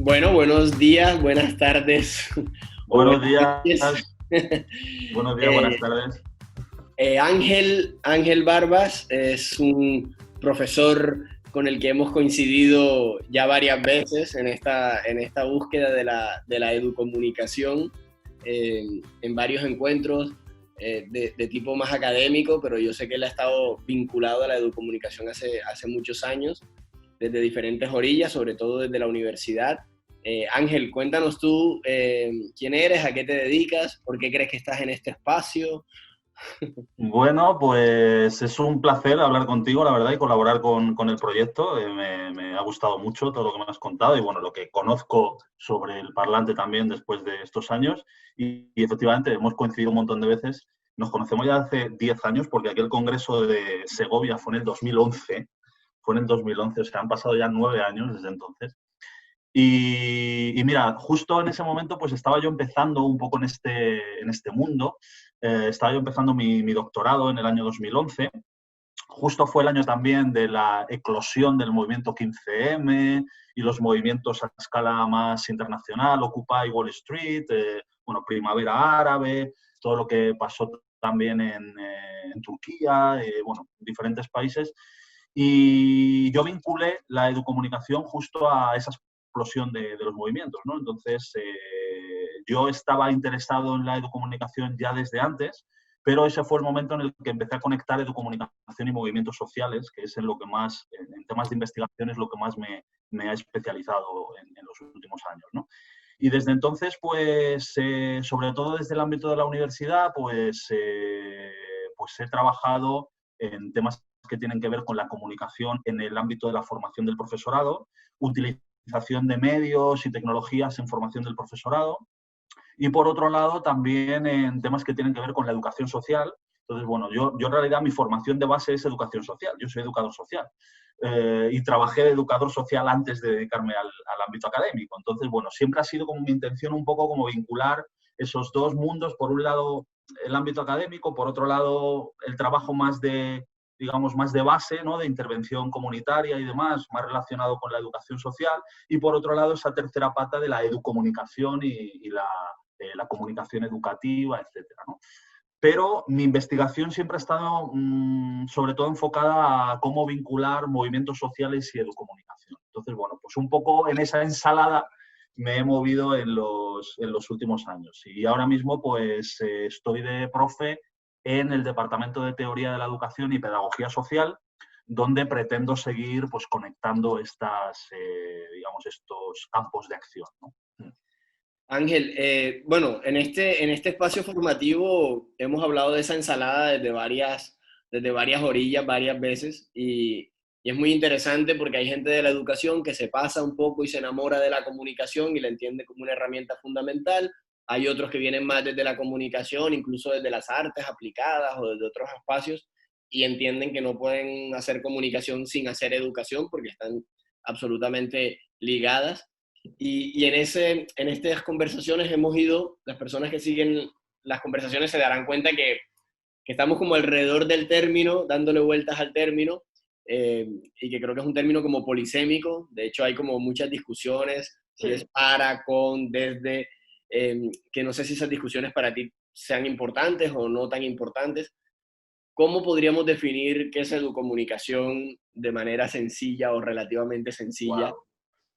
Bueno, buenos días, buenas tardes o Buenos buenas días, noches. buenos días, buenas Eh, tardes. Ángel Barbas es un profesor con el que hemos coincidido ya varias veces en esta búsqueda de la educomunicación, en varios encuentros de tipo más académico, pero yo sé que él ha estado vinculado a la educomunicación hace muchos años desde diferentes orillas, sobre todo desde la universidad. Ángel, cuéntanos tú quién eres, a qué te dedicas, por qué crees que estás en este espacio. Bueno, pues es un placer hablar contigo, la verdad, y colaborar con el proyecto. Me ha gustado mucho todo lo que me has contado y, bueno, lo que conozco sobre el parlante también después de estos años. Y efectivamente, hemos coincidido un montón de veces. Nos conocemos ya hace 10 años porque aquel congreso de Segovia fue en el 2011. Fue en el 2011, o sea, han pasado ya 9 años desde entonces. Y mira, justo en ese momento pues estaba yo empezando un poco en este mundo. Estaba yo empezando mi doctorado en el año 2011. Justo fue el año también de la eclosión del movimiento 15M y los movimientos a escala más internacional, Occupy Wall Street, bueno, Primavera Árabe, todo lo que pasó también en Turquía, bueno, en diferentes países. Y yo vinculé la educomunicación justo a esa explosión de los movimientos, ¿no? Entonces, yo estaba interesado en la educomunicación ya desde antes, pero ese fue el momento en el que empecé a conectar educomunicación y movimientos sociales, que es en lo que más, en temas de investigación, es lo que más me ha especializado en los últimos años, ¿no? Y desde entonces, pues, sobre todo desde el ámbito de la universidad, pues he trabajado en temas que tienen que ver con la comunicación en el ámbito de la formación del profesorado, utilización de medios y tecnologías en formación del profesorado, y por otro lado también en temas que tienen que ver con la educación social. Entonces, bueno, yo en realidad mi formación de base es educación social, yo soy educador social. Y trabajé de educador social antes de dedicarme al ámbito académico. Entonces, bueno, siempre ha sido como mi intención un poco como vincular esos dos mundos, por un lado el ámbito académico, por otro lado el trabajo más de, digamos, más de base, ¿no? De intervención comunitaria y demás, más relacionado con la educación social, y por otro lado esa tercera pata de la educomunicación y la comunicación educativa, etcétera, ¿no? Pero mi investigación siempre ha estado sobre todo enfocada a cómo vincular movimientos sociales y educomunicación. Entonces, bueno, pues un poco en esa ensalada me he movido en los últimos años. Y ahora mismo pues estoy de profe en el Departamento de Teoría de la Educación y Pedagogía Social, donde pretendo seguir pues conectando digamos, estos campos de acción, ¿no? Ángel, bueno, en este espacio formativo hemos hablado de esa ensalada desde varias orillas, varias veces, y es muy interesante porque hay gente de la educación que se pasa un poco y se enamora de la comunicación y la entiende como una herramienta fundamental. Hay otros que vienen más desde la comunicación, incluso desde las artes aplicadas o desde otros espacios, y entienden que no pueden hacer comunicación sin hacer educación porque están absolutamente ligadas. Y en estas conversaciones las personas que siguen las conversaciones se darán cuenta que estamos como alrededor del término, dándole vueltas al término, y que creo que es un término como polisémico. De hecho, hay como muchas discusiones, si es Sí. para, con, desde, que no sé si esas discusiones para ti sean importantes o no tan importantes. ¿Cómo podríamos definir qué es educomunicación de manera sencilla o relativamente sencilla Wow.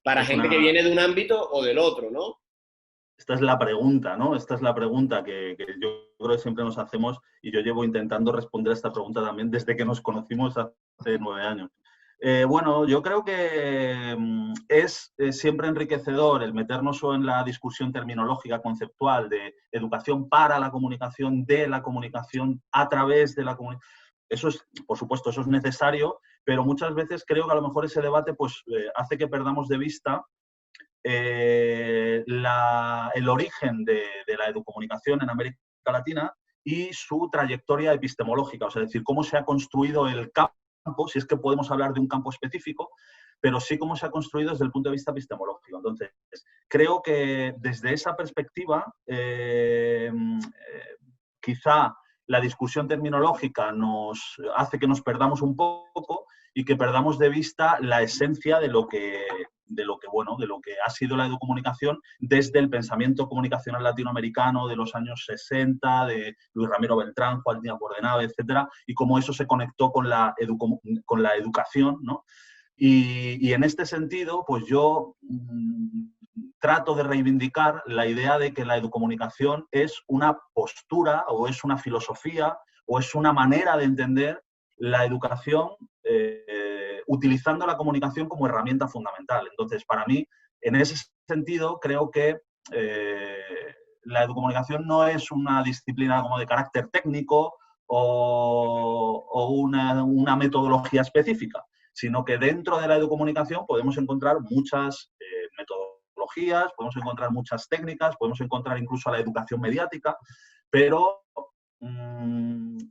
para Es gente que una, viene de un ámbito o del otro, ¿no? Esta es la pregunta, ¿no? Esta es la pregunta que yo creo que siempre nos hacemos, y yo llevo intentando responder a esta pregunta también desde que nos conocimos hace 9 años. Bueno, yo creo que es siempre enriquecedor el meternos en la discusión terminológica conceptual de educación para la comunicación, de la comunicación, a través de la comunicación. Eso es, por supuesto, eso es necesario, pero muchas veces creo que a lo mejor ese debate pues, hace que perdamos de vista el origen de la educomunicación en América Latina y su trayectoria epistemológica, o sea, es decir, cómo se ha construido el campo, si es que podemos hablar de un campo específico, pero sí cómo se ha construido desde el punto de vista epistemológico. Entonces, creo que desde esa perspectiva, quizá la discusión terminológica nos hace que nos perdamos un poco y que perdamos de vista la esencia bueno, de lo que ha sido la educomunicación desde el pensamiento comunicacional latinoamericano de los años 60, de Luis Ramiro Beltrán, Juan Díaz Bordenave, etcétera, y cómo eso se conectó con la educación, ¿no? Y en este sentido, pues yo trato de reivindicar la idea de que la educomunicación es una postura o es una filosofía o es una manera de entender la educación utilizando la comunicación como herramienta fundamental. Entonces, para mí, en ese sentido, creo que la educomunicación no es una disciplina como de carácter técnico o una metodología específica, sino que dentro de la educomunicación podemos encontrar muchas metodologías, podemos encontrar muchas técnicas, podemos encontrar incluso la educación mediática, pero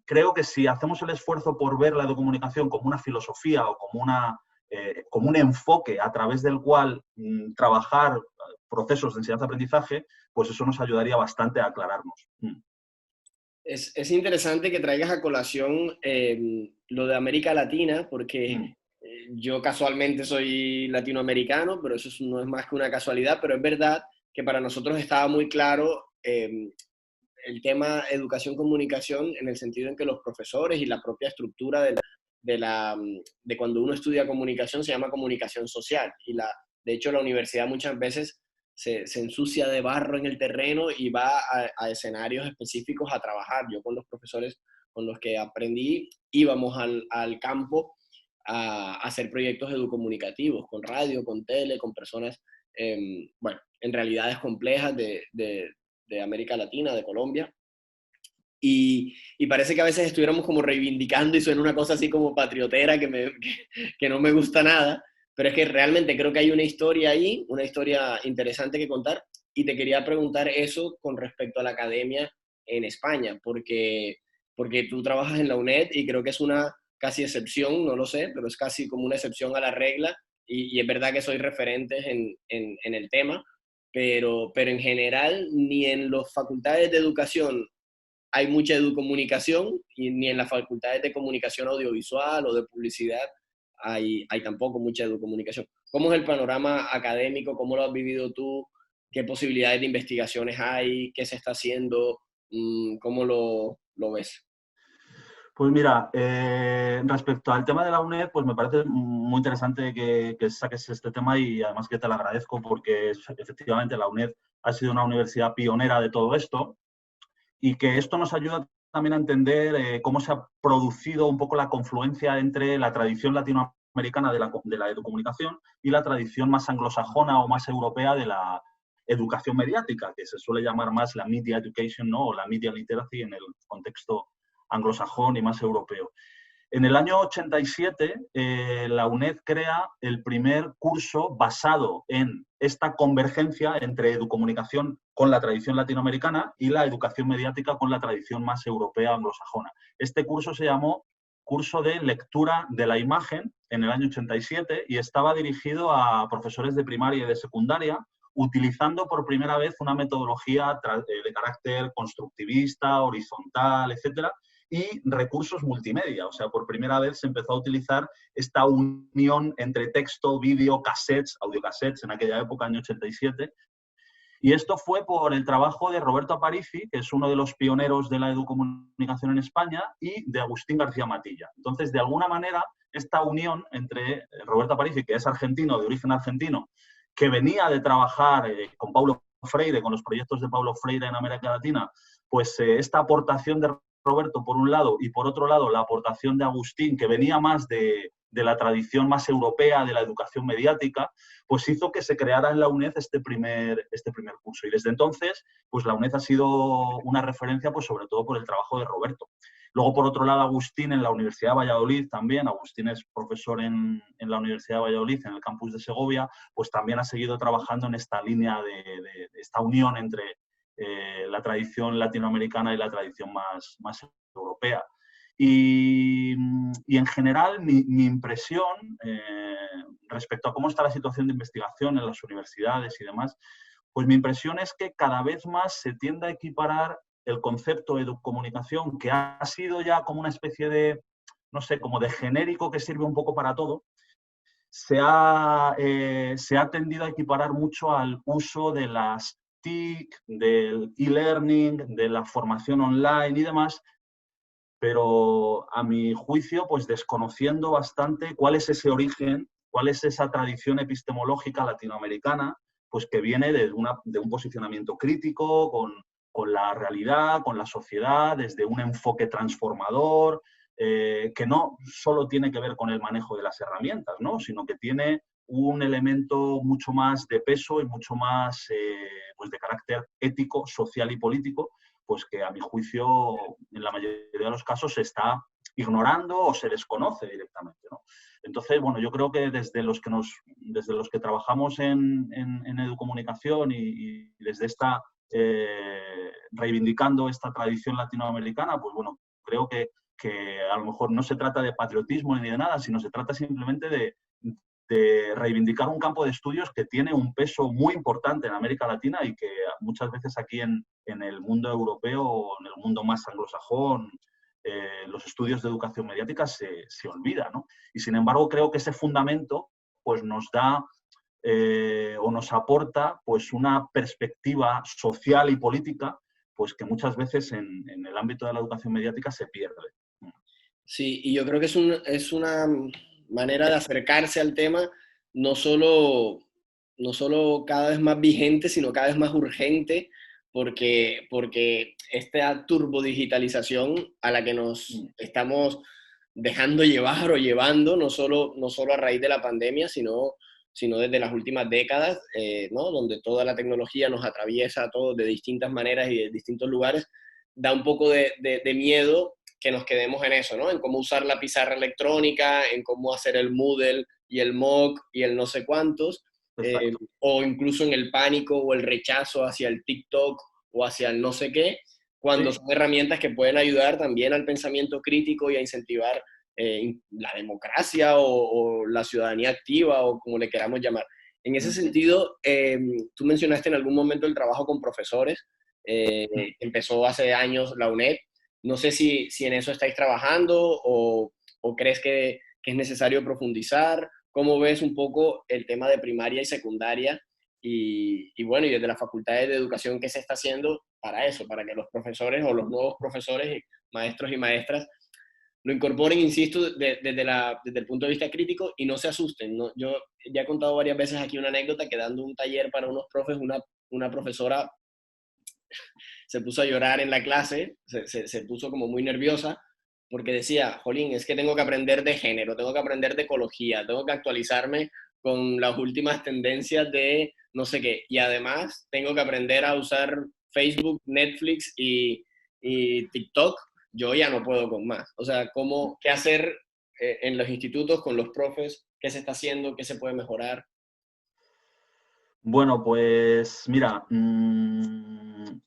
creo que si hacemos el esfuerzo por ver la educomunicación como una filosofía o como un enfoque a través del cual trabajar procesos de enseñanza-aprendizaje, pues eso nos ayudaría bastante a aclararnos. Es interesante que traigas a colación lo de América Latina, porque yo casualmente soy latinoamericano, pero eso no es más que una casualidad, pero es verdad que para nosotros estaba muy claro el tema educación-comunicación en el sentido en que los profesores y la propia estructura de cuando uno estudia comunicación se llama comunicación social. De hecho, la universidad muchas veces se ensucia de barro en el terreno y va a escenarios específicos a trabajar. Yo con los profesores con los que aprendí íbamos al campo a hacer proyectos educomunicativos, con radio, con tele, con personas, bueno, en realidades complejas de América Latina, de Colombia. Y parece que a veces estuviéramos como reivindicando y suena una cosa así como patriotera que no me gusta nada, pero es que realmente creo que hay una historia ahí, una historia interesante que contar, y te quería preguntar eso con respecto a la academia en España, porque tú trabajas en la UNED y creo que es una casi excepción, no lo sé, pero es casi como una excepción a la regla, y es verdad que soy referente en el tema, pero en general ni en las facultades de educación hay mucha educomunicación y ni en las facultades de comunicación audiovisual o de publicidad hay tampoco mucha educomunicación. ¿Cómo es el panorama académico? ¿Cómo lo has vivido tú? ¿Qué posibilidades de investigaciones hay? ¿Qué se está haciendo? ¿Cómo lo ves? Pues mira, respecto al tema de la UNED, pues me parece muy interesante que saques este tema y además que te lo agradezco porque efectivamente la UNED ha sido una universidad pionera de todo esto y que esto nos ayuda también a entender cómo se ha producido un poco la confluencia entre la tradición latinoamericana de la educomunicación y la tradición más anglosajona o más europea de la educación mediática, que se suele llamar más la media education, ¿no? O la media literacy en el contexto anglosajón y más europeo. En el año 87, la UNED crea el primer curso basado en esta convergencia entre educomunicación con la tradición latinoamericana y la educación mediática con la tradición más europea anglosajona. Este curso se llamó Curso de Lectura de la Imagen en el año 87 y estaba dirigido a profesores de primaria y de secundaria, utilizando por primera vez una metodología de carácter constructivista, horizontal, etcétera, y recursos multimedia. O sea, por primera vez se empezó a utilizar esta unión entre texto, vídeo, cassettes, audiocassettes en aquella época, año 87. Y esto fue por el trabajo de Roberto Aparici, que es uno de los pioneros de la educomunicación en España, y de Agustín García Matilla. Entonces, de alguna manera, esta unión entre Roberto Aparici, que es argentino, de origen argentino, que venía de trabajar con Paulo Freire, con los proyectos de Paulo Freire en América Latina, pues esta aportación de Roberto por un lado y por otro lado la aportación de Agustín, que venía más de la tradición más europea de la educación mediática, pues hizo que se creara en la UNED este primer curso. Y desde entonces, pues la UNED ha sido una referencia, pues sobre todo por el trabajo de Roberto. Luego, por otro lado, Agustín en la Universidad de Valladolid también, Agustín es profesor en la Universidad de Valladolid, en el campus de Segovia, pues también ha seguido trabajando en esta línea de esta unión entre la tradición latinoamericana y la tradición más europea. Y en general, mi impresión respecto a cómo está la situación de investigación en las universidades y demás, pues mi impresión es que cada vez más se tiende a equiparar el concepto de educomunicación, que ha sido ya como una especie de, no sé, como de genérico que sirve un poco para todo, se ha tendido a equiparar mucho al uso de las TIC, del e-learning, de la formación online y demás, pero a mi juicio, pues desconociendo bastante cuál es ese origen, cuál es esa tradición epistemológica latinoamericana, pues que viene de un posicionamiento crítico con la realidad, con la sociedad, desde un enfoque transformador, que no solo tiene que ver con el manejo de las herramientas, ¿no? Sino que tiene un elemento mucho más de peso y mucho más pues de carácter ético, social y político, pues que a mi juicio en la mayoría de los casos se está ignorando o se desconoce directamente, ¿no? Entonces, bueno, yo creo que desde los que trabajamos en educomunicación y desde esta reivindicando esta tradición latinoamericana, pues bueno, creo que a lo mejor no se trata de patriotismo ni de nada, sino se trata simplemente de reivindicar un campo de estudios que tiene un peso muy importante en América Latina y que muchas veces aquí en el mundo europeo o en el mundo más anglosajón, los estudios de educación mediática se olvidan, ¿no? Y sin embargo creo que ese fundamento pues nos da o nos aporta pues una perspectiva social y política pues que muchas veces en el ámbito de la educación mediática se pierde. Sí, y yo creo que es una manera de acercarse al tema no solo, no solo cada vez más vigente, sino cada vez más urgente, porque esta turbodigitalización a la que nos estamos dejando llevar o llevando, no solo a raíz de la pandemia, sino desde las últimas décadas, ¿no? Donde toda la tecnología nos atraviesa a todos de distintas maneras y de distintos lugares, da un poco de miedo que nos quedemos en eso, ¿no? En cómo usar la pizarra electrónica, en cómo hacer el Moodle y el MOOC y el no sé cuántos, o incluso en el pánico o el rechazo hacia el TikTok o hacia el no sé qué, cuando Sí. son herramientas que pueden ayudar también al pensamiento crítico y a incentivar la democracia o la ciudadanía activa o como le queramos llamar. En ese sentido, tú mencionaste en algún momento el trabajo con profesores, empezó hace años la UNED. No sé si en eso estáis trabajando o crees que es necesario profundizar. ¿Cómo ves un poco el tema de primaria y secundaria? Y bueno, y desde las facultades de educación, ¿qué se está haciendo para eso? Para que los profesores o los nuevos profesores, maestros y maestras, lo incorporen, insisto, desde el punto de vista crítico y no se asusten, ¿no? Yo ya he contado varias veces aquí una anécdota que dando un taller para unos profes, una profesora se puso a llorar en la clase, se puso como muy nerviosa, porque decía, Jolín, es que tengo que aprender de género, tengo que aprender de ecología, tengo que actualizarme con las últimas tendencias de no sé qué, y además tengo que aprender a usar Facebook, Netflix y TikTok, yo ya no puedo con más. O sea, ¿qué hacer en los institutos con los profes? ¿Qué se está haciendo? ¿Qué se puede mejorar? Bueno, pues mira, mi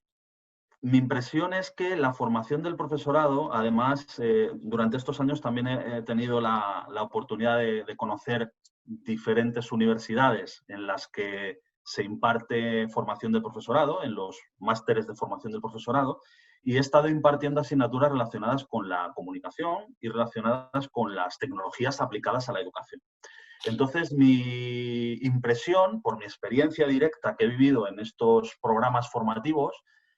impresión es que la formación del profesorado, además, durante estos años también he tenido la oportunidad de conocer diferentes universidades en las que se imparte formación del profesorado, en los másteres de formación del profesorado, y he estado impartiendo asignaturas relacionadas con la comunicación y relacionadas con las tecnologías aplicadas a la educación. Entonces, mi impresión, por mi experiencia directa que he vivido en estos programas formativos,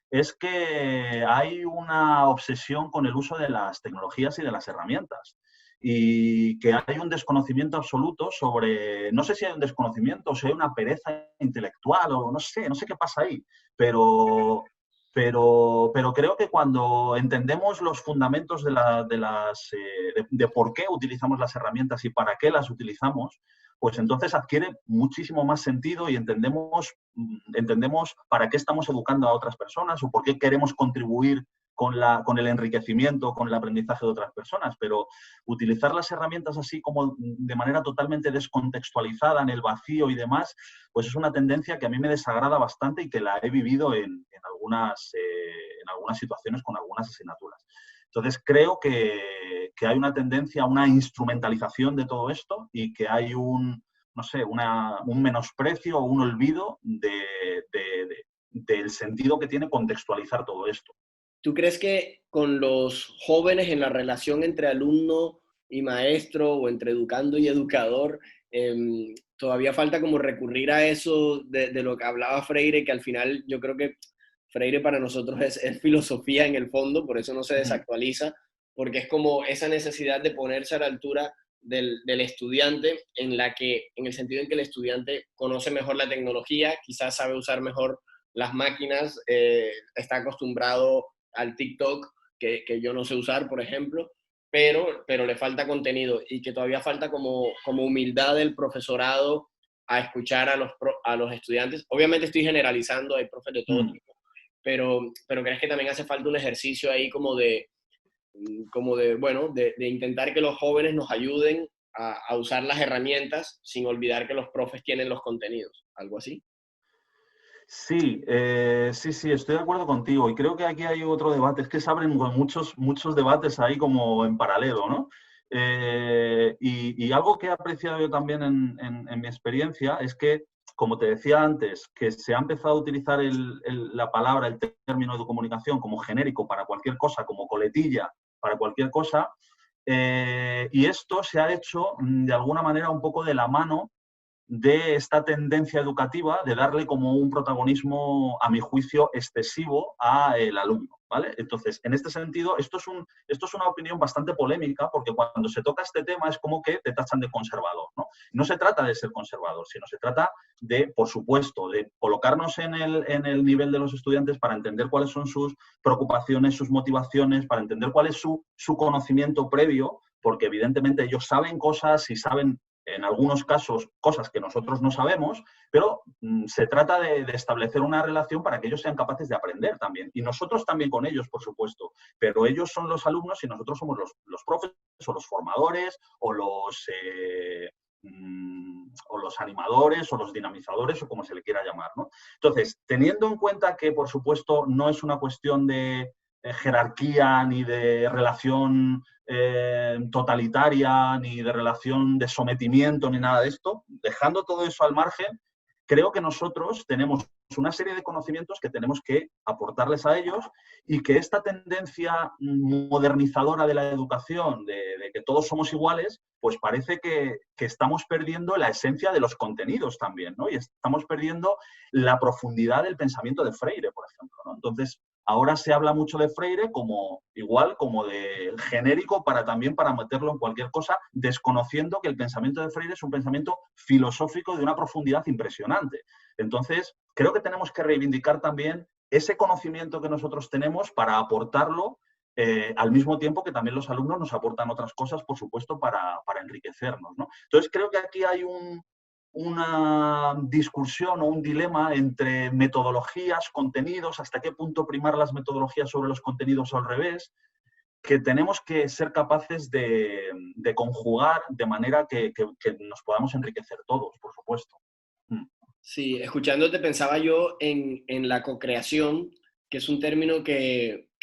es que hay una obsesión con el uso de las tecnologías y de las herramientas. Y que hay un desconocimiento absoluto sobre, no sé si hay un desconocimiento o si hay una pereza intelectual o no sé qué pasa ahí, pero, pero creo que cuando entendemos los fundamentos de por qué utilizamos las herramientas y para qué las utilizamos, pues entonces adquiere muchísimo más sentido y entendemos para qué estamos educando a otras personas o por qué queremos contribuir con el enriquecimiento, con el aprendizaje de otras personas. Pero utilizar las herramientas así como de manera totalmente descontextualizada, en el vacío y demás, pues es una tendencia que a mí me desagrada bastante y que la he vivido en algunas situaciones con algunas asignaturas. Entonces, creo que hay una tendencia a una instrumentalización de todo esto y que hay un menosprecio o un olvido del sentido que tiene contextualizar todo esto. ¿Tú crees que con los jóvenes en la relación entre alumno y maestro o entre educando y educador todavía falta como recurrir a eso de lo que hablaba Freire, que al final yo creo que Freire para nosotros es filosofía en el fondo, por eso no se desactualiza, porque es como esa necesidad de ponerse a la altura del estudiante, en el sentido en que el estudiante conoce mejor la tecnología, quizás sabe usar mejor las máquinas, está acostumbrado al TikTok, que yo no sé usar, por ejemplo, pero le falta contenido y que todavía falta como humildad del profesorado a escuchar a los estudiantes. Obviamente estoy generalizando, hay profes de todo tipo, pero crees que también hace falta un ejercicio ahí bueno, de intentar que los jóvenes nos ayuden a usar las herramientas sin olvidar que los profes tienen los contenidos, algo así. Sí, sí, estoy de acuerdo contigo. Y creo que aquí hay otro debate. Es que se abren muchos debates ahí como en paralelo, ¿no? Y algo que he apreciado yo también en mi experiencia es que, como te decía antes, que se ha empezado a utilizar la palabra, el término de comunicación como genérico para cualquier cosa, como coletilla para cualquier cosa, y esto se ha hecho de alguna manera un poco de la mano de esta tendencia educativa de darle como un protagonismo, a mi juicio, excesivo al alumno, ¿vale? Entonces, en este sentido, esto es una opinión bastante polémica, porque cuando se toca este tema es como que te tachan de conservador, ¿no? No se trata de ser conservador, sino se trata de, por supuesto, de colocarnos en el nivel de los estudiantes para entender cuáles son sus preocupaciones, sus motivaciones, para entender cuál es su conocimiento previo, porque evidentemente ellos saben cosas y saben en algunos casos cosas que nosotros no sabemos, pero se trata de establecer una relación para que ellos sean capaces de aprender también. Y nosotros también con ellos, por supuesto, pero ellos son los alumnos y nosotros somos los profes o los formadores o los animadores o los dinamizadores o como se le quiera llamar, ¿no? Entonces, teniendo en cuenta que, por supuesto, no es una cuestión de jerarquía ni de relación totalitaria, ni de relación de sometimiento, ni nada de esto, dejando todo eso al margen, creo que nosotros tenemos una serie de conocimientos que tenemos que aportarles a ellos y que esta tendencia modernizadora de la educación, de que todos somos iguales, pues parece que estamos perdiendo la esencia de los contenidos también, ¿no? Y estamos perdiendo la profundidad del pensamiento de Freire, por ejemplo, ¿no? Entonces, ahora se habla mucho de Freire como de genérico también para meterlo en cualquier cosa, desconociendo que el pensamiento de Freire es un pensamiento filosófico de una profundidad impresionante. Entonces, creo que tenemos que reivindicar también ese conocimiento que nosotros tenemos para aportarlo al mismo tiempo que también los alumnos nos aportan otras cosas, por supuesto, para enriquecernos, ¿no? Entonces, creo que aquí hay una discusión o un dilema entre metodologías, contenidos, hasta qué punto primar las metodologías sobre los contenidos o al revés, que tenemos que ser capaces de conjugar de manera que nos podamos enriquecer todos, por supuesto. Sí, escuchándote pensaba yo en la cocreación, que es un término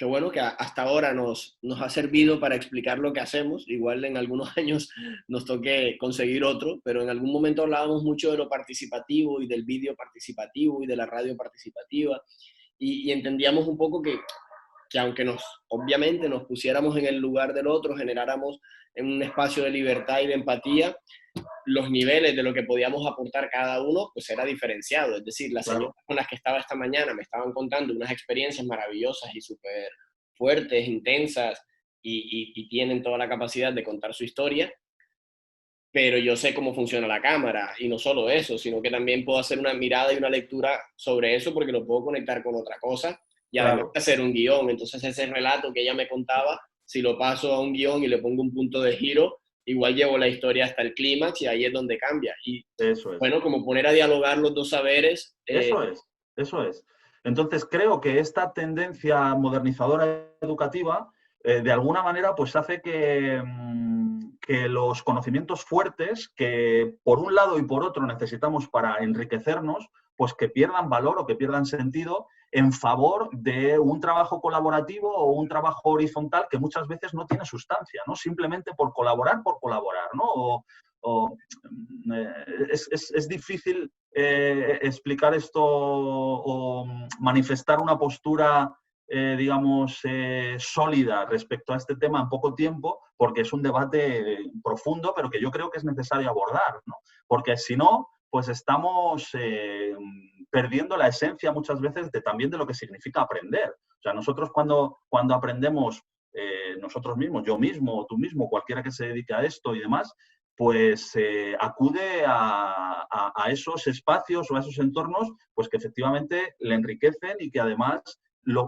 bueno, que hasta ahora nos ha servido para explicar lo que hacemos. Igual en algunos años nos toque conseguir otro, pero en algún momento hablábamos mucho de lo participativo y del vídeo participativo y de la radio participativa y entendíamos un poco que aunque obviamente nos pusiéramos en el lugar del otro, generáramos en un espacio de libertad y de empatía, los niveles de lo que podíamos aportar cada uno, pues era diferenciado. Es decir, las señoras con las que estaba esta mañana me estaban contando unas experiencias maravillosas y súper fuertes, intensas, y tienen toda la capacidad de contar su historia, pero yo sé cómo funciona la cámara, y no solo eso, sino que también puedo hacer una mirada y una lectura sobre eso porque lo puedo conectar con otra cosa, y además hacer un guión. Entonces ese relato que ella me contaba, si lo paso a un guión y le pongo un punto de giro, igual llevo la historia hasta el clímax y ahí es donde cambia. Y eso es. bueno, como poner a dialogar los dos saberes. Eso es. Entonces creo que esta tendencia modernizadora educativa de alguna manera pues hace que los conocimientos fuertes que por un lado y por otro necesitamos para enriquecernos, pues que pierdan valor o que pierdan sentido en favor de un trabajo colaborativo o un trabajo horizontal que muchas veces no tiene sustancia, ¿no? Simplemente por colaborar, ¿no? Es difícil explicar esto o manifestar una postura digamos, sólida respecto a este tema en poco tiempo, porque es un debate profundo, pero que yo creo que es necesario abordar, ¿no? Porque si no, pues estamos perdiendo la esencia muchas veces también de lo que significa aprender. O sea, nosotros cuando aprendemos nosotros mismos, yo mismo, tú mismo, cualquiera que se dedique a esto y demás, pues acude a esos espacios o a esos entornos pues que efectivamente le enriquecen y que además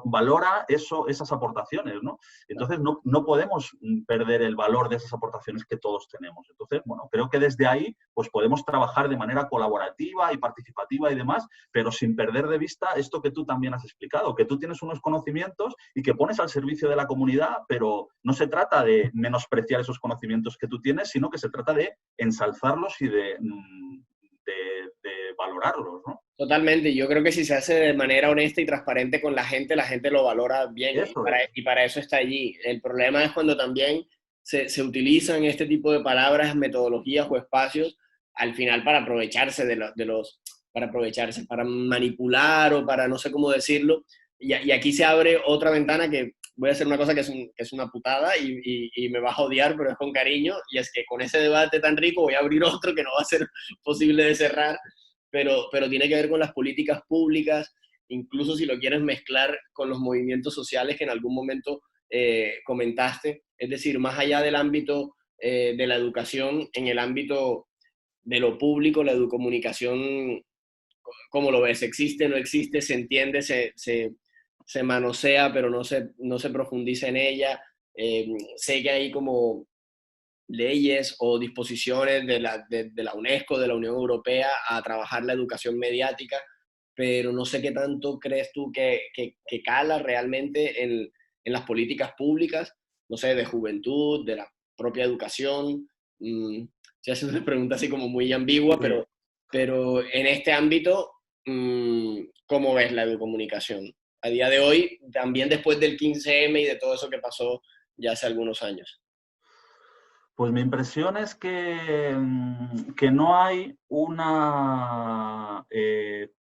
valora esas aportaciones, ¿no? Entonces no podemos perder el valor de esas aportaciones que todos tenemos. Entonces, bueno, creo que desde ahí pues podemos trabajar de manera colaborativa y participativa y demás, pero sin perder de vista esto que tú también has explicado, que tú tienes unos conocimientos y que pones al servicio de la comunidad, pero no se trata de menospreciar esos conocimientos que tú tienes, sino que se trata de ensalzarlos y de valorarlos, ¿no? Totalmente, yo creo que si se hace de manera honesta y transparente con la gente lo valora bien Eso es. y para eso está allí. El problema es cuando también se utilizan este tipo de palabras, metodologías o espacios al final para aprovecharse para aprovecharse, para manipular o para no sé cómo decirlo. Y aquí se abre otra ventana que voy a hacer una cosa que es una putada y me vas a odiar, pero es con cariño, y es que con ese debate tan rico voy a abrir otro que no va a ser posible de cerrar, pero tiene que ver con las políticas públicas, incluso si lo quieres mezclar con los movimientos sociales que en algún momento comentaste, es decir, más allá del ámbito de la educación, en el ámbito de lo público, la educomunicación, ¿cómo lo ves? ¿Existe, no existe? ¿Se entiende? ¿Se manosea, pero no se profundiza en ella? Sé que hay como leyes o disposiciones de la UNESCO, de la Unión Europea, a trabajar la educación mediática, pero no sé qué tanto crees tú que cala realmente en las políticas públicas, no sé, de juventud, de la propia educación. Se hace una pregunta así como muy ambigua, Sí. pero en este ámbito, ¿cómo ves la educomunicación? A día de hoy, también después del 15M y de todo eso que pasó ya hace algunos años. Pues mi impresión es que no hay una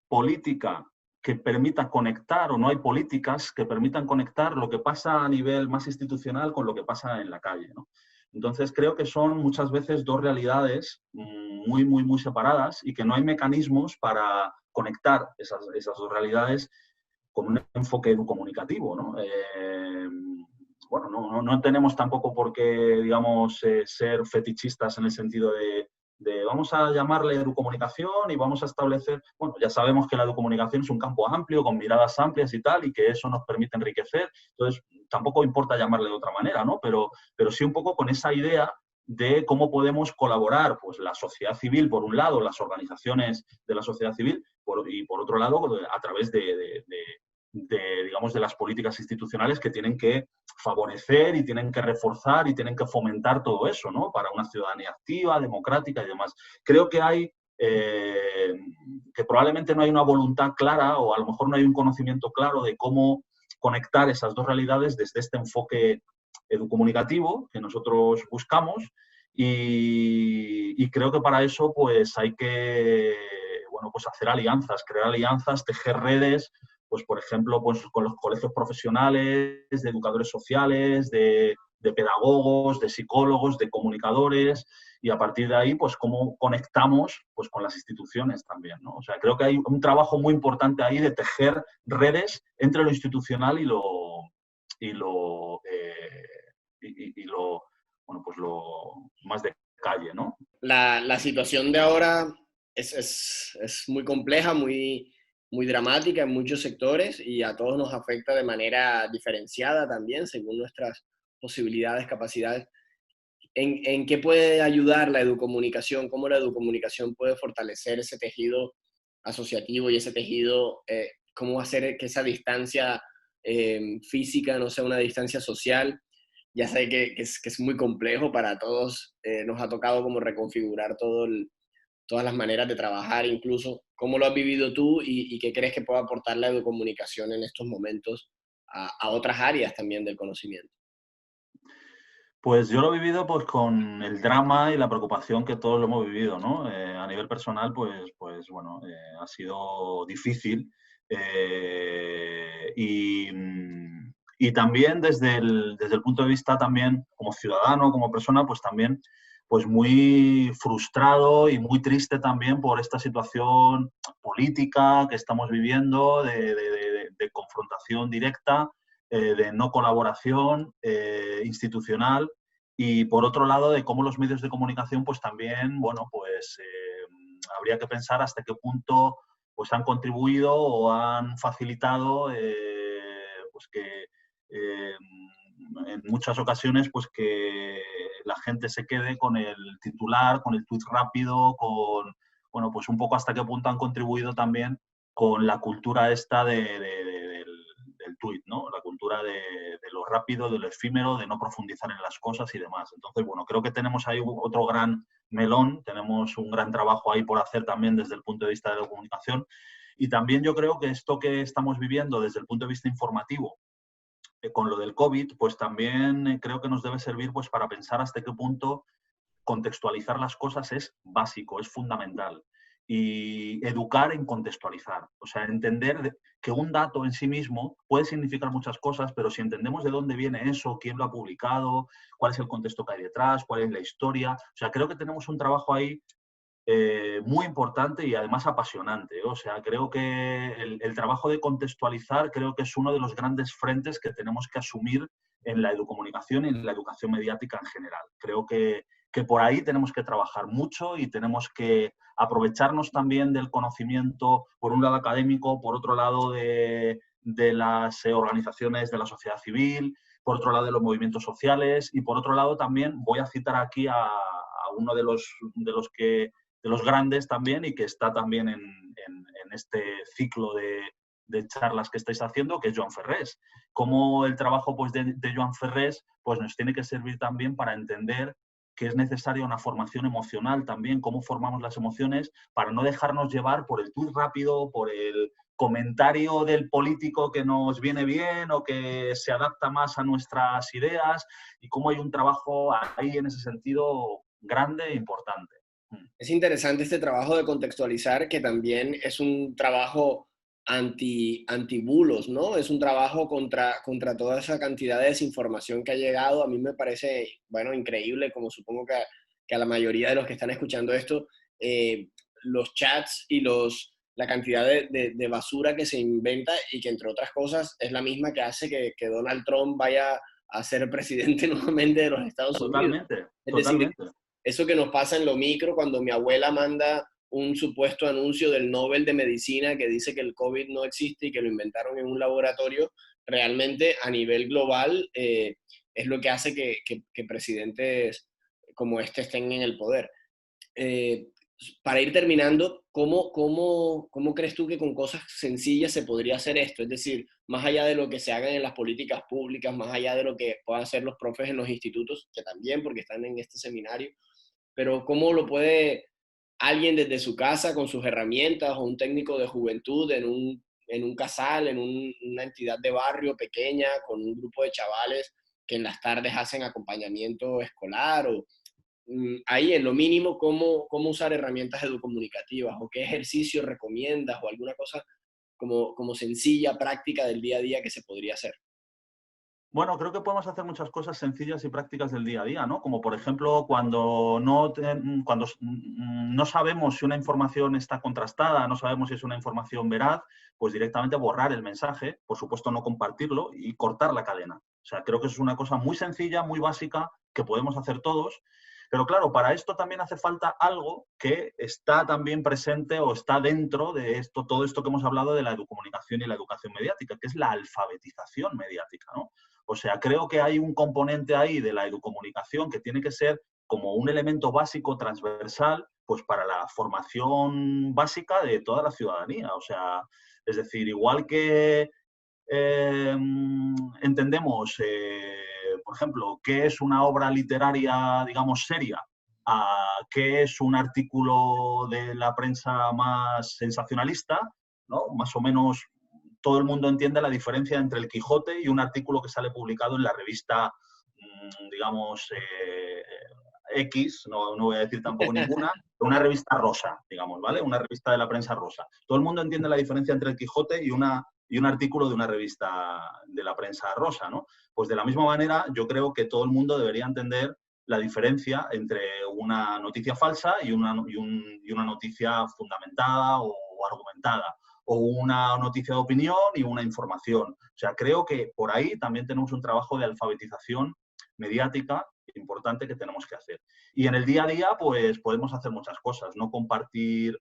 política que permita conectar, o no hay políticas que permitan conectar lo que pasa a nivel más institucional con lo que pasa en la calle, ¿no? Entonces creo que son muchas veces dos realidades muy, muy, muy separadas y que no hay mecanismos para conectar esas dos realidades con un enfoque comunicativo, ¿no? Bueno, no tenemos tampoco por qué, digamos, ser fetichistas en el sentido de vamos a llamarle educomunicación y vamos a establecer, bueno, ya sabemos que la educomunicación es un campo amplio, con miradas amplias y tal, y que eso nos permite enriquecer, entonces tampoco importa llamarle de otra manera, ¿no? Pero sí un poco con esa idea de cómo podemos colaborar, pues la sociedad civil, por un lado, las organizaciones de la sociedad civil, y por otro lado, a través digamos, de las políticas institucionales que tienen que favorecer y tienen que reforzar y tienen que fomentar todo eso, ¿no? Para una ciudadanía activa, democrática y demás. Creo que hay que probablemente no hay una voluntad clara o a lo mejor no hay un conocimiento claro de cómo conectar esas dos realidades desde este enfoque educomunicativo que nosotros buscamos y creo que para eso pues hay que bueno, pues hacer alianzas, crear alianzas, tejer redes, pues por ejemplo, pues con los colegios profesionales, de educadores sociales, de pedagogos, de psicólogos, de comunicadores, y a partir de ahí, pues cómo conectamos pues, con las instituciones también, ¿no? O sea, creo que hay un trabajo muy importante ahí de tejer redes entre lo institucional y lo bueno, pues lo más de calle, ¿no? La situación de ahora es muy compleja, muy dramática en muchos sectores y a todos nos afecta de manera diferenciada también, según nuestras posibilidades, capacidades. En qué puede ayudar la educomunicación? ¿Cómo la educomunicación puede fortalecer ese tejido asociativo y ese tejido, cómo hacer que esa distancia física no sea una distancia social? Ya sé que es muy complejo para todos, nos ha tocado como reconfigurar todas las maneras de trabajar, incluso cómo lo has vivido tú y qué crees que puede aportar la educomunicación en estos momentos a otras áreas también del conocimiento. Pues yo lo he vivido pues con el drama y la preocupación que todos lo hemos vivido, ¿no? A nivel personal, pues bueno, ha sido difícil Y también desde el punto de vista también como ciudadano, como persona, pues también pues muy frustrado y muy triste también por esta situación política que estamos viviendo, de confrontación directa, de no colaboración institucional, y por otro lado de cómo los medios de comunicación pues también, bueno, pues habría que pensar hasta qué punto pues han contribuido o han facilitado pues que en muchas ocasiones pues que la gente se quede con el titular, con el tuit rápido, con, bueno, pues un poco hasta qué punto han contribuido también con la cultura esta del tuit, ¿no? La cultura de lo rápido, de lo efímero, de no profundizar en las cosas y demás. Entonces, bueno, creo que tenemos ahí otro gran melón, tenemos un gran trabajo ahí por hacer también desde el punto de vista de la comunicación. Y también yo creo que esto que estamos viviendo desde el punto de vista informativo, con lo del COVID, pues también creo que nos debe servir pues para pensar hasta qué punto contextualizar las cosas es básico, es fundamental. Y educar en contextualizar, o sea, entender que un dato en sí mismo puede significar muchas cosas, pero si entendemos de dónde viene eso, quién lo ha publicado, cuál es el contexto que hay detrás, cuál es la historia, o sea, creo que tenemos un trabajo ahí muy importante y además apasionante. O sea, creo que el trabajo de contextualizar creo que es uno de los grandes frentes que tenemos que asumir en la educomunicación y en la educación mediática en general. Creo que por ahí tenemos que trabajar mucho y tenemos que aprovecharnos también del conocimiento, por un lado académico, por otro lado de las organizaciones de la sociedad civil, por otro lado de los movimientos sociales y por otro lado también voy a citar aquí a uno de los grandes también y que está también en este ciclo de charlas que estáis haciendo, que es Joan Ferrés. Cómo el trabajo pues, de Joan Ferrés pues, nos tiene que servir también para entender que es necesaria una formación emocional también, cómo formamos las emociones para no dejarnos llevar por el tuit rápido, por el comentario del político que nos viene bien o que se adapta más a nuestras ideas, y cómo hay un trabajo ahí en ese sentido grande e importante. Es interesante este trabajo de contextualizar, que también es un trabajo anti-bulos, ¿no? Es un trabajo contra toda esa cantidad de desinformación que ha llegado. A mí me parece, bueno, increíble, como supongo que a la mayoría de los que están escuchando esto, eh, los chats y la cantidad de basura que se inventa y que, entre otras cosas, es la misma que hace que Donald Trump vaya a ser presidente nuevamente de los Estados Unidos. Totalmente, Es decir, totalmente. eso que nos pasa en lo micro cuando mi abuela manda un supuesto anuncio del Nobel de Medicina que dice que el COVID no existe y que lo inventaron en un laboratorio, realmente a nivel global es lo que hace que presidentes como este estén en el poder. Eh, para ir terminando, ¿cómo crees tú que con cosas sencillas se podría hacer esto? Es decir, más allá de lo que se hagan en las políticas públicas, más allá de lo que puedan hacer los profes en los institutos, que también porque están en este seminario, pero ¿cómo lo puede alguien desde su casa con sus herramientas o un técnico de juventud en un casal, una entidad de barrio pequeña con un grupo de chavales que en las tardes hacen acompañamiento escolar o ahí en lo mínimo cómo usar herramientas educomunicativas o qué ejercicio recomiendas o alguna cosa como sencilla, práctica del día a día que se podría hacer? Bueno, creo que podemos hacer muchas cosas sencillas y prácticas del día a día, ¿no? Como por ejemplo, cuando no sabemos si una información está contrastada, no sabemos si es una información veraz, pues directamente borrar el mensaje, por supuesto no compartirlo y cortar la cadena. O sea, creo que es una cosa muy sencilla, muy básica, que podemos hacer todos. Pero claro, para esto también hace falta algo que está también presente o está dentro de esto, todo esto que hemos hablado de la educomunicación y la educación mediática, que es la alfabetización mediática, ¿no? O sea, creo que hay un componente ahí de la educomunicación que tiene que ser como un elemento básico, transversal, pues para la formación básica de toda la ciudadanía. O sea, es decir, igual que eh, entendemos, por ejemplo, qué es una obra literaria, digamos, seria, a qué es un artículo de la prensa más sensacionalista, ¿no? Más o menos todo el mundo entiende la diferencia entre el Quijote y un artículo que sale publicado en la revista, digamos, X, no voy a decir tampoco ninguna, una revista rosa, digamos, ¿vale? Una revista de la prensa rosa. Todo el mundo entiende la diferencia entre el Quijote y un artículo de una revista de la prensa rosa, ¿no? Pues de la misma manera, yo creo que todo el mundo debería entender la diferencia entre una noticia falsa y una noticia fundamentada o argumentada, o una noticia de opinión y una información. O sea, creo que por ahí también tenemos un trabajo de alfabetización mediática importante que tenemos que hacer. Y en el día a día, pues podemos hacer muchas cosas, no compartir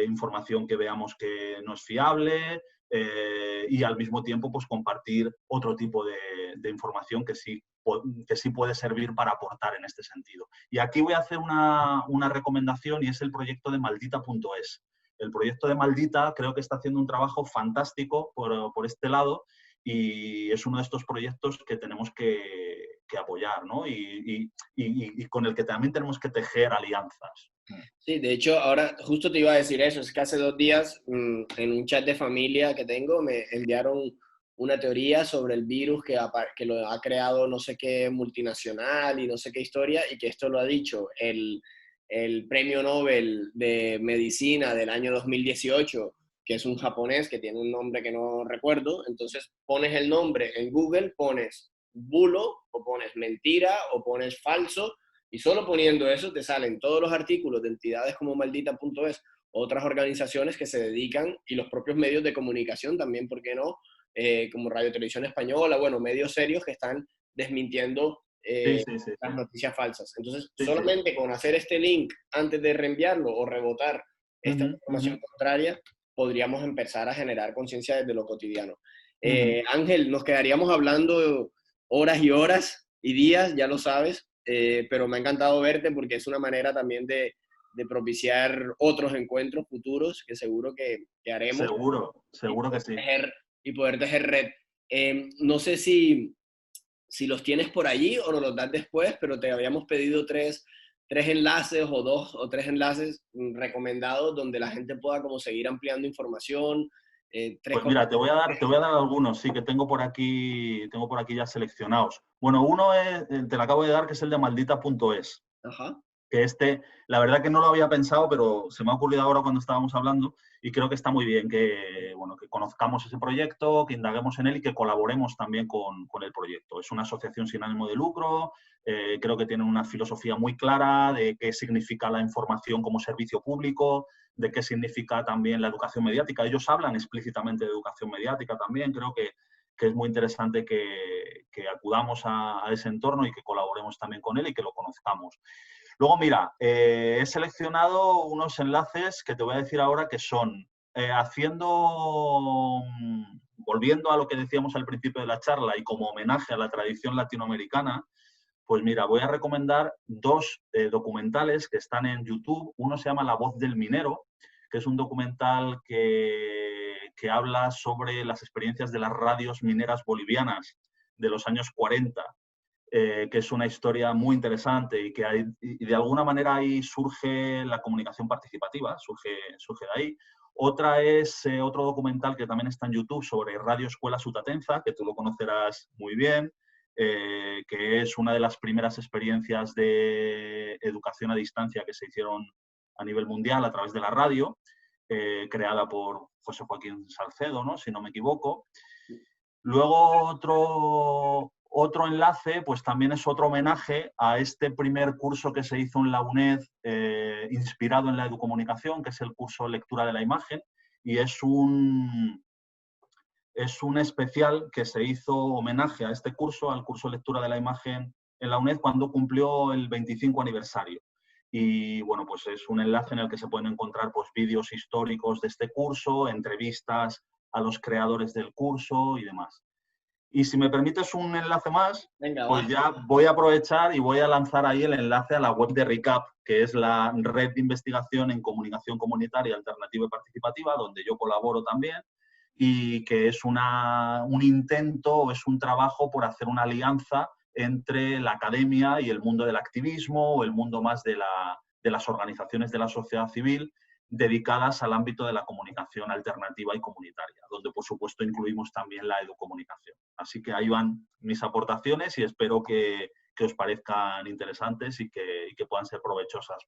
información que veamos que no es fiable, y al mismo tiempo pues compartir otro tipo de información que sí puede servir para aportar en este sentido. Y aquí voy a hacer una recomendación, y es el proyecto de Maldita.es. El proyecto de Maldita creo que está haciendo un trabajo fantástico por este lado, y es uno de estos proyectos que tenemos que apoyar, ¿no? Y con el que también tenemos que tejer alianzas. Sí, de hecho, ahora justo te iba a decir eso, es que hace 2 días en un chat de familia que tengo me enviaron una teoría sobre el virus que lo ha creado no sé qué multinacional y no sé qué historia, y que esto lo ha dicho el premio Nobel de Medicina del año 2018, que es un japonés que tiene un nombre que no recuerdo. Entonces pones el nombre en Google, pones bulo o pones mentira o pones falso, y solo poniendo eso te salen todos los artículos de entidades como Maldita.es, otras organizaciones que se dedican, y los propios medios de comunicación también, ¿por qué no? Como Radio Televisión Española, bueno, medios serios que están desmintiendo Sí. las noticias falsas. Entonces, Sí. solamente con hacer este link antes de reenviarlo o rebotar esta información contraria, podríamos empezar a generar conciencia desde lo cotidiano. Ángel, nos quedaríamos hablando horas y horas y días, ya lo sabes, pero me ha encantado verte porque es una manera también de propiciar otros encuentros futuros que seguro que haremos, Seguro que sí. y poder tejer red. No sé si los tienes por allí o nos los das después, pero te habíamos pedido tres enlaces o 2 o 3 enlaces recomendados donde la gente pueda como seguir ampliando información. Pues mira, te voy a dar algunos, sí, que tengo por aquí ya seleccionados. Bueno, uno te lo acabo de dar, que es el de Maldita.es. Ajá. Que la verdad que no lo había pensado, pero se me ha ocurrido ahora cuando estábamos hablando, y creo que está muy bien que conozcamos ese proyecto, que indaguemos en él y que colaboremos también con el proyecto. Es una asociación sin ánimo de lucro, creo que tiene una filosofía muy clara de qué significa la información como servicio público, de qué significa también la educación mediática. Ellos hablan explícitamente de educación mediática también. Creo que es muy interesante que acudamos a ese entorno y que colaboremos también con él y que lo conozcamos. Luego, mira, he seleccionado unos enlaces que te voy a decir ahora, que son volviendo a lo que decíamos al principio de la charla y como homenaje a la tradición latinoamericana. Pues mira, voy a recomendar 2 documentales que están en YouTube. Uno se llama La voz del minero, que es un documental que habla sobre las experiencias de las radios mineras bolivianas de los años 40. Que es una historia muy interesante y que de alguna manera ahí surge la comunicación participativa, surge de ahí. Otra es otro documental que también está en YouTube sobre Radio Escuela Sutatenza, que tú lo conocerás muy bien, que es una de las primeras experiencias de educación a distancia que se hicieron a nivel mundial a través de la radio, creada por José Joaquín Salcedo, ¿no? Si no me equivoco. Luego otro enlace, pues también es otro homenaje a este primer curso que se hizo en la UNED, inspirado en la educomunicación, que es el curso Lectura de la Imagen, y es un especial que se hizo homenaje a este curso, al curso Lectura de la Imagen en la UNED, cuando cumplió el 25 aniversario. Y bueno, pues es un enlace en el que se pueden encontrar pues vídeos históricos de este curso, entrevistas a los creadores del curso y demás. Y si me permites un enlace más, Venga, pues va. ya voy a aprovechar y voy a lanzar ahí el enlace a la web de RICAP, que es la red de investigación en comunicación comunitaria alternativa y participativa, donde yo colaboro también, y que es un intento, es un trabajo por hacer una alianza entre la academia y el mundo del activismo, o el mundo más de las organizaciones de la sociedad civil, dedicadas al ámbito de la comunicación alternativa y comunitaria, donde por supuesto incluimos también la educomunicación. Así que ahí van mis aportaciones y espero que que os parezcan interesantes y que puedan ser provechosas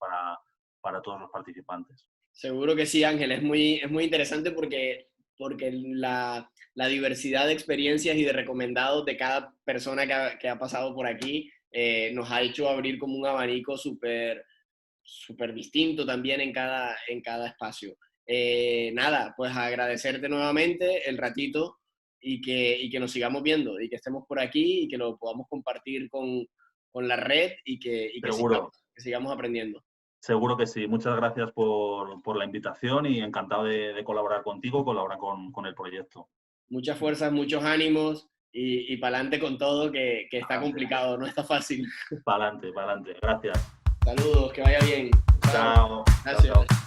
para todos los participantes. Seguro que sí, Ángel. Es muy interesante porque la diversidad de experiencias y de recomendados de cada persona que ha pasado por aquí nos ha hecho abrir como un abanico súper distinto también en cada espacio. Nada, pues agradecerte nuevamente el ratito y que nos sigamos viendo y que estemos por aquí y que lo podamos compartir con la red y que Seguro. sigamos aprendiendo. Seguro que sí. Muchas gracias por la invitación y encantado de colaborar contigo, colaborar con el proyecto. Muchas fuerzas, muchos ánimos y para adelante con todo, que está complicado, no está fácil. Para adelante, para adelante. Gracias. Saludos, que vaya bien. Chao. Gracias. Chao, chao.